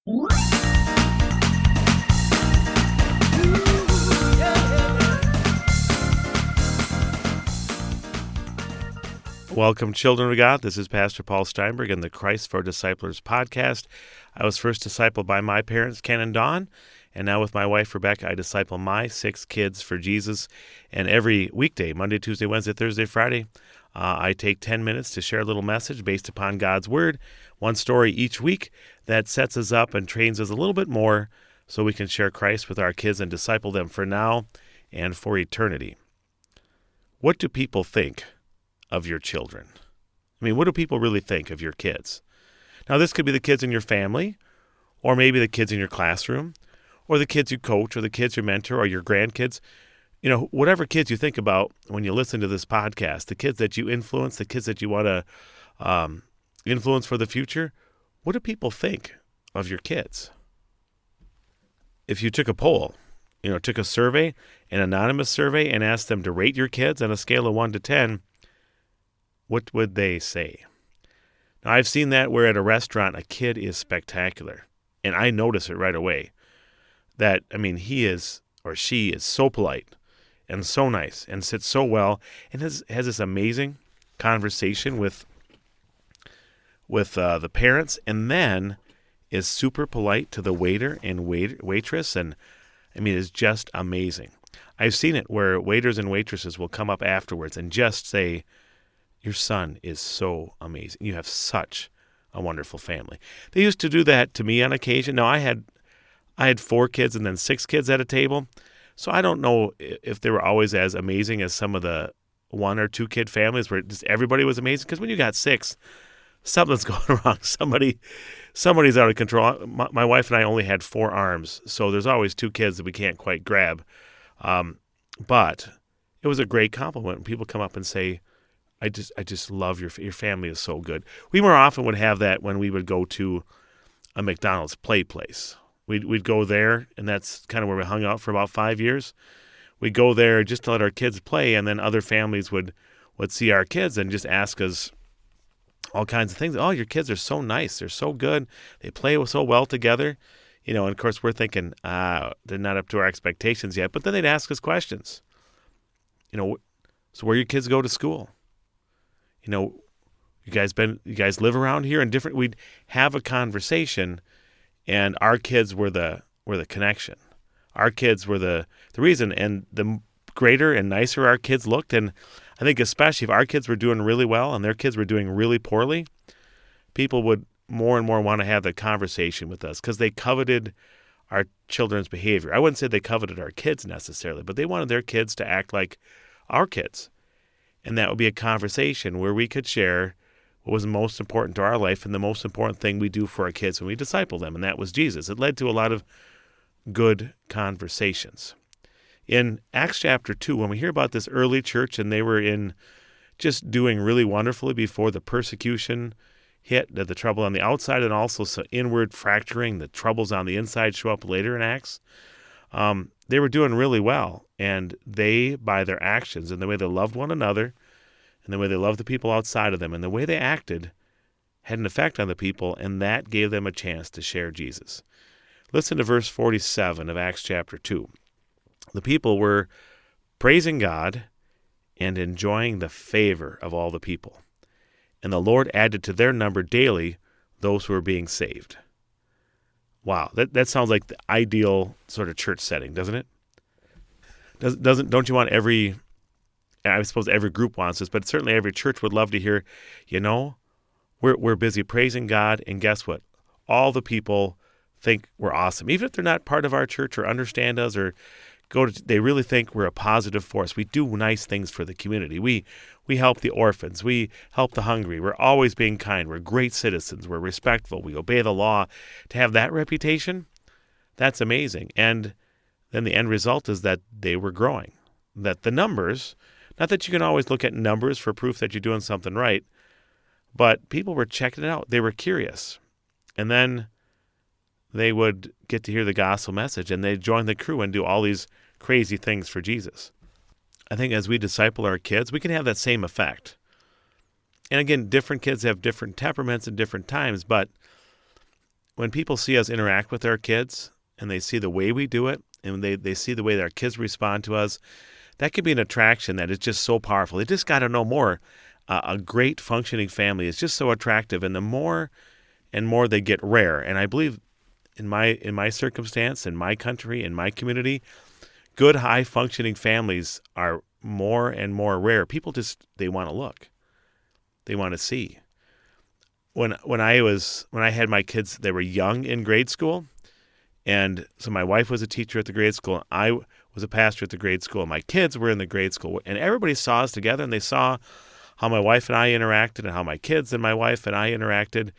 Welcome, children of God. This is Pastor Paul Steinberg in the Christ for Disciplers podcast. I was first discipled by my parents, Ken and Dawn, and now with my wife, Rebecca, I disciple my 6 kids for Jesus. And every weekday, Monday, Tuesday, Wednesday, Thursday, Friday, I take 10 minutes to share a little message based upon God's Word, one story each week that sets us up and trains us a little bit more so we can share Christ with our kids and disciple them for now and for eternity. What do people think of your children? I mean, what do people really think of your kids? Now, this could be the kids in your family, or maybe the kids in your classroom, or the kids you coach, or the kids you mentor, or your grandkids. You know, whatever kids you think about when you listen to this podcast, the kids that you influence, the kids that you want to influence for the future, what do people think of your kids? If you took a poll, took a survey, an anonymous survey, and asked them to rate your kids on a scale of 1 to 10, what would they say? Now, I've seen that where at a restaurant a kid is spectacular, and I notice it right away. That, he is or she is so polite and so nice and sits so well and has this amazing conversation with the parents, and then is super polite to the waiter and waitress, and it's just amazing. I've seen it where waiters and waitresses will come up afterwards and just say, "Your son is so amazing. You have such a wonderful family." They used to do that to me on occasion. Now, I had 4 kids and then 6 kids at a table, so I don't know if they were always as amazing as some of the 1 or 2 kid families where just everybody was amazing. Because when you got 6, something's going wrong. Somebody's out of control. My wife and I only had 4 arms, so there's always 2 kids that we can't quite grab. But it was a great compliment when people come up and say, I just love your family is so good. We more often would have that when we would go to a McDonald's play place. We'd go there, and that's kind of where we hung out for about 5 years. We'd go there just to let our kids play, and then other families would see our kids and just ask us all kinds of things. "Oh, your kids are so nice. They're so good. They play so well together." And of course we're thinking, they're not up to our expectations yet. But then they'd ask us questions. So where your kids go to school? You guys live around here and different. We'd have a conversation, and our kids were the connection. Our kids were the reason, and the greater and nicer our kids looked. And I think especially if our kids were doing really well and their kids were doing really poorly, people would more and more want to have the conversation with us because they coveted our children's behavior. I wouldn't say they coveted our kids necessarily, but they wanted their kids to act like our kids. And that would be a conversation where we could share what was most important to our life and the most important thing we do for our kids when we disciple them, and that was Jesus. It led to a lot of good conversations. In Acts chapter 2, when we hear about this early church and they were just doing really wonderfully before the persecution hit, the trouble on the outside and also some inward fracturing, the troubles on the inside show up later in Acts. They were doing really well, and they, by their actions and the way they loved one another and the way they loved the people outside of them and the way they acted, had an effect on the people, and that gave them a chance to share Jesus. Listen to verse 47 of Acts chapter 2. The people were praising God and enjoying the favor of all the people, and the Lord added to their number daily those who were being saved. Wow, that sounds like the ideal sort of church setting, doesn't it? Don't you want I suppose every group wants this, but certainly every church would love to hear, we're busy praising God, and guess what? All the people think we're awesome. Even if they're not part of our church or understand us or they really think we're a positive force. We do nice things for the community. We help the orphans. We help the hungry. We're always being kind. We're great citizens. We're respectful. We obey the law. To have that reputation, that's amazing. And then the end result is that they were growing. That the numbers, not that you can always look at numbers for proof that you're doing something right, but people were checking it out. They were curious. And then they would get to hear the gospel message, and they'd join the crew and do all these crazy things for Jesus. I think as we disciple our kids, we can have that same effect. And again, different kids have different temperaments and different times, but when people see us interact with our kids and they see the way we do it and they see the way that our kids respond to us, that can be an attraction that is just so powerful. They just got to know more. A great functioning family is just so attractive, and the more and more they get rare. And I believe in my circumstance, in my country, in my community, good high functioning families are more and more rare. People just, they want to look. They want to see. When I had my kids, they were young in grade school, and so my wife was a teacher at the grade school. I was a pastor at the grade school. My kids were in the grade school, and everybody saw us together, and they saw how my wife and I interacted and how my kids and my wife and I interacted.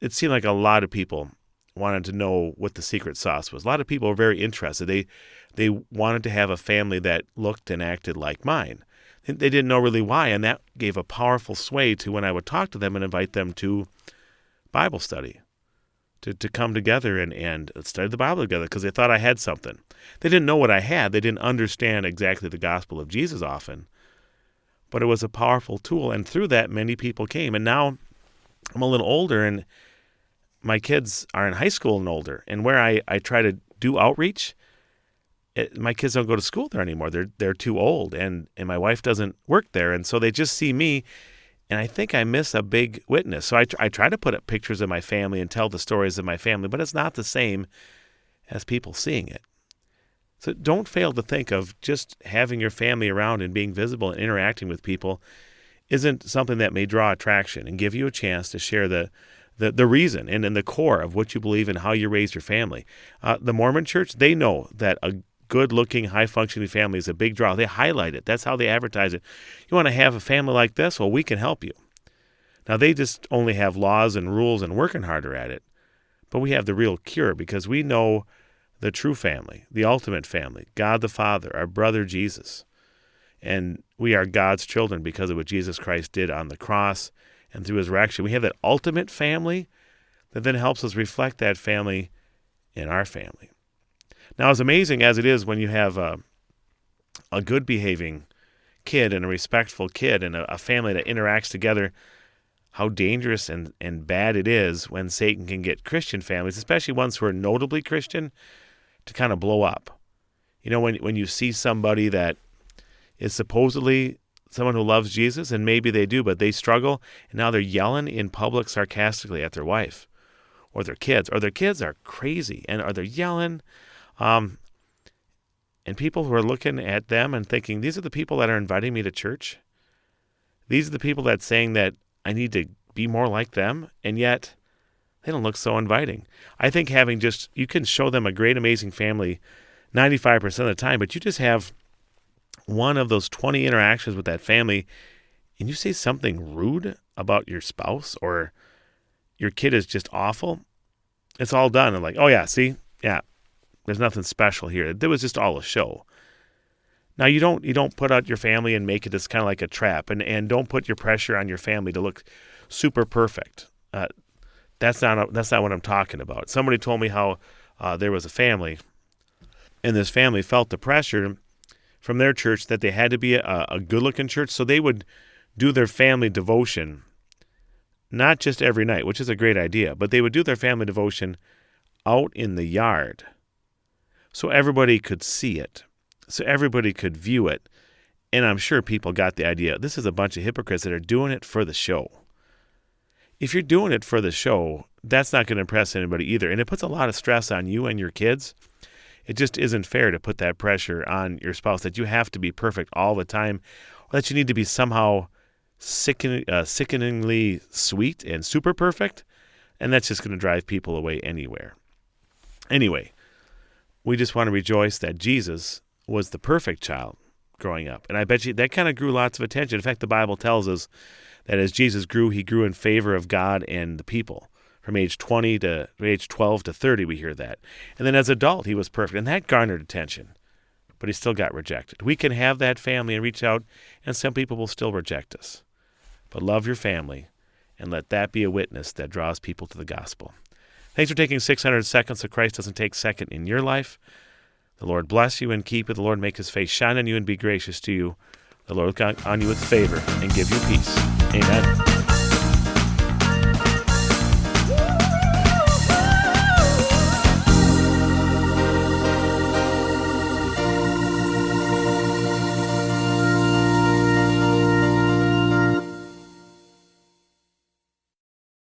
It seemed like a lot of people wanted to know what the secret sauce was. A lot of people were very interested. They wanted to have a family that looked and acted like mine. They didn't know really why, and that gave a powerful sway to when I would talk to them and invite them to Bible study, to come together and study the Bible together, because they thought I had something. They didn't know what I had. They didn't understand exactly the gospel of Jesus often, but it was a powerful tool, and through that, many people came. And now I'm a little older, and my kids are in high school and older, and where I try to do outreach, my kids don't go to school there anymore. They're too old, and my wife doesn't work there, and so they just see me, and I think I miss a big witness. So I try to put up pictures of my family and tell the stories of my family, but it's not the same as people seeing it. So don't fail to think of just having your family around and being visible and interacting with people isn't something that may draw attraction and give you a chance to share the reason and the core of what you believe and how you raise your family. The Mormon Church, they know that a good-looking, high-functioning family is a big draw. They highlight it. That's how they advertise it. You want to have a family like this? Well, we can help you. Now, they just only have laws and rules and working harder at it. But we have the real cure because we know the true family, the ultimate family, God the Father, our brother Jesus. And we are God's children because of what Jesus Christ did on the cross and through his resurrection. We have that ultimate family that then helps us reflect that family in our family. Now, as amazing as it is when you have a good behaving kid and a respectful kid and a family that interacts together, how dangerous and bad it is when Satan can get Christian families, especially ones who are notably Christian, to kind of blow up. You know, when you see somebody that is supposedly someone who loves Jesus, and maybe they do, but they struggle, and now they're yelling in public sarcastically at their wife or their kids are crazy, and are they yelling? And people who are looking at them and thinking, these are the people that are inviting me to church. These are the people that's saying that I need to be more like them, and yet they don't look so inviting. I think you can show them a great, amazing family 95% of the time, but you just have one of those 20 interactions with that family, and you say something rude about your spouse or your kid is just awful, it's all done. And like, oh yeah, see? Yeah. There's nothing special here. It was just all a show. Now you don't put out your family and make it just kind of like a trap, and don't put your pressure on your family to look super perfect. That's not what I'm talking about. Somebody told me how there was a family, and this family felt the pressure from their church that they had to be a good-looking church, so they would do their family devotion not just every night, which is a great idea, but they would do their family devotion out in the yard, so everybody could see it, so everybody could view it. And I'm sure people got the idea. This is a bunch of hypocrites that are doing it for the show. If you're doing it for the show, that's not going to impress anybody either. And it puts a lot of stress on you and your kids. It just isn't fair to put that pressure on your spouse that you have to be perfect all the time, or that you need to be somehow sickeningly sweet and super perfect. And that's just going to drive people away Anyway, we just want to rejoice that Jesus was the perfect child growing up. And I bet you that kind of grew lots of attention. In fact, the Bible tells us that as Jesus grew, he grew in favor of God and the people. From age 20 to age 12 to 30, we hear that. And then as an adult, he was perfect. And that garnered attention. But he still got rejected. We can have that family and reach out, and some people will still reject us. But love your family, and let that be a witness that draws people to the gospel. Thanks for taking 600 seconds so Christ doesn't take second in your life. The Lord bless you and keep you. The Lord make his face shine on you and be gracious to you. The Lord look on you with favor and give you peace. Amen.